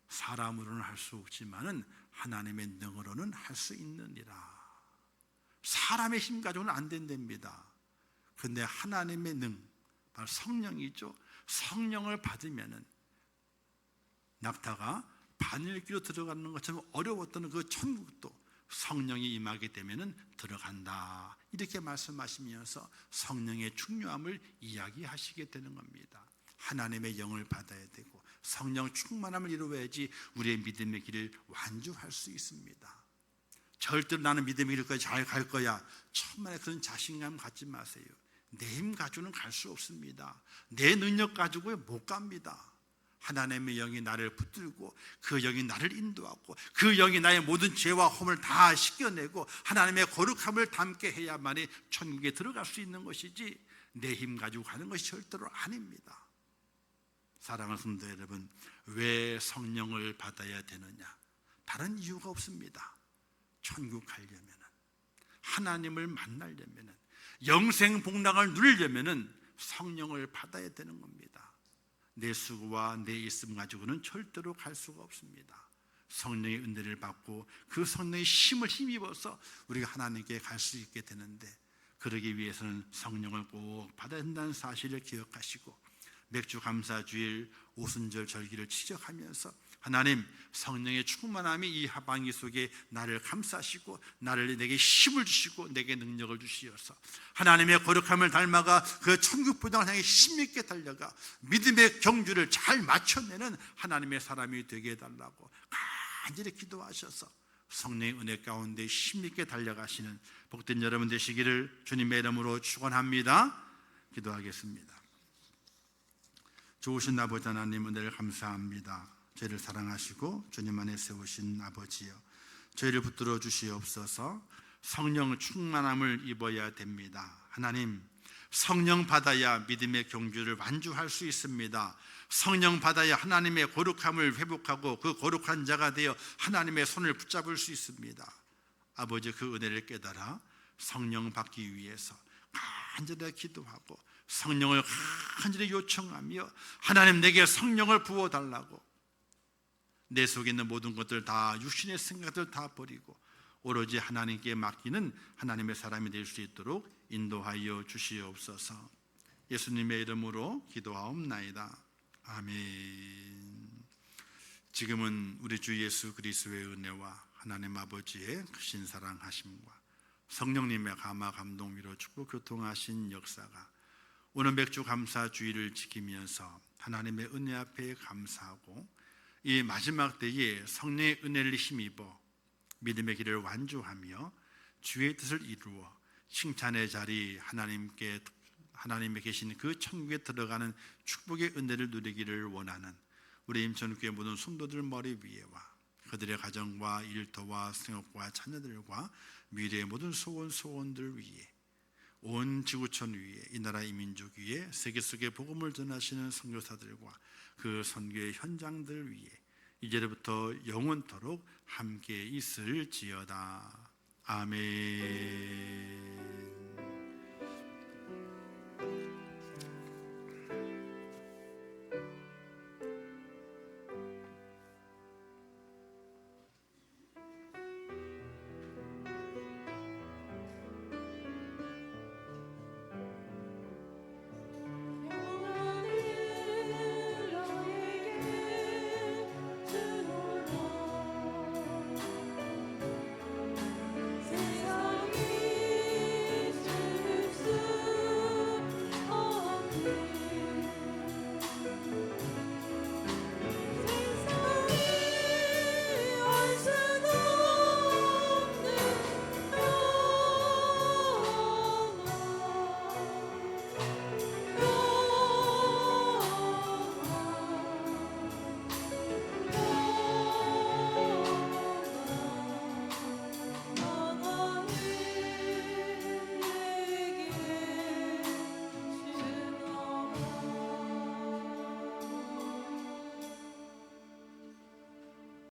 사람으로는 할 수 없지만은 하나님의 능으로는 할 수 있느니라. 사람의 힘 가지고는 안 된답니다. 그런데 하나님의 능, 바로 성령이죠. 성령을 받으면은 낙타가 바늘기로 들어가는 것처럼 어려웠던 그 천국도 성령이 임하게 되면은 들어간다. 이렇게 말씀하시면서 성령의 중요함을 이야기하시게 되는 겁니다. 하나님의 영을 받아야 되고 성령 충만함을 이루어야지 우리의 믿음의 길을 완주할 수 있습니다. 절대로 나는 믿음의 길까지 잘 갈 거야. 천만에 그런 자신감 갖지 마세요. 내 힘 가지고는 갈 수 없습니다. 내 능력 가지고 못 갑니다. 하나님의 영이 나를 붙들고 그 영이 나를 인도하고 그 영이 나의 모든 죄와 험을 다 씻겨내고 하나님의 거룩함을 담게 해야만이 천국에 들어갈 수 있는 것이지 내 힘 가지고 가는 것이 절대로 아닙니다. 사랑하는 성도 여러분, 왜 성령을 받아야 되느냐? 다른 이유가 없습니다. 천국 가려면, 하나님을 만나려면, 영생 복락을 누리려면 성령을 받아야 되는 겁니다. 내 수고와 내 있음 가지고는 절대로 갈 수가 없습니다. 성령의 은혜를 받고 그 성령의 힘을 힘입어서 우리가 하나님께 갈 수 있게 되는데, 그러기 위해서는 성령을 꼭 받아야 한다는 사실을 기억하시고 맥주 감사주일 오순절 절기를 지적하면서 하나님, 성령의 충만함이 이 하반기 속에 나를 감싸시고 내게 힘을 주시고 내게 능력을 주시어서 하나님의 거룩함을 닮아가 그 천국 보장을 향해 힘있게 달려가 믿음의 경주를 잘 맞춰내는 하나님의 사람이 되게 해달라고 간절히 기도하셔서 성령의 은혜 가운데 힘있게 달려가시는 복된 여러분 되시기를 주님의 이름으로 축원합니다. 기도하겠습니다. 좋으신 아버지 하나님, 은혜를 감사합니다. 저희를 사랑하시고 주님 안에 세우신 아버지여, 저희를 붙들어 주시옵소서. 성령 충만함을 입어야 됩니다. 하나님, 성령 받아야 믿음의 경주를 완주할 수 있습니다. 성령 받아야 하나님의 거룩함을 회복하고 그 거룩한 자가 되어 하나님의 손을 붙잡을 수 있습니다. 아버지, 그 은혜를 깨달아 성령 받기 위해서 간절히 기도하고 성령을 간절히 요청하며 하나님, 내게 성령을 부어달라고, 내 속에 있는 모든 것들 다, 육신의 생각들 다 버리고 오로지 하나님께 맡기는 하나님의 사람이 될 수 있도록 인도하여 주시옵소서. 예수님의 이름으로 기도하옵나이다. 아멘. 지금은 우리 주 예수 그리스도의 은혜와 하나님 아버지의 크신 사랑하심과 성령님의 감화 감동 위로 축복 교통하신 역사가 오늘 맥주 감사 주일을 지키면서 하나님의 은혜 앞에 감사하고 이 마지막 때에 성령의 은혜를 힘입어 믿음의 길을 완주하며 주의 뜻을 이루어 칭찬의 자리, 하나님에 계신 그 천국에 들어가는 축복의 은혜를 누리기를 원하는 우리 임천교회 모든 성도들 머리 위에와 그들의 가정과 일터와 생업과 자녀들과 미래의 모든 소원들 위에, 온 지구촌 위에, 이 나라 이 민족 위에, 세계 속에 복음을 전하시는 선교사들과 그 선교의 현장들 위에 이제부터 영원토록 함께 있을지어다. 아멘.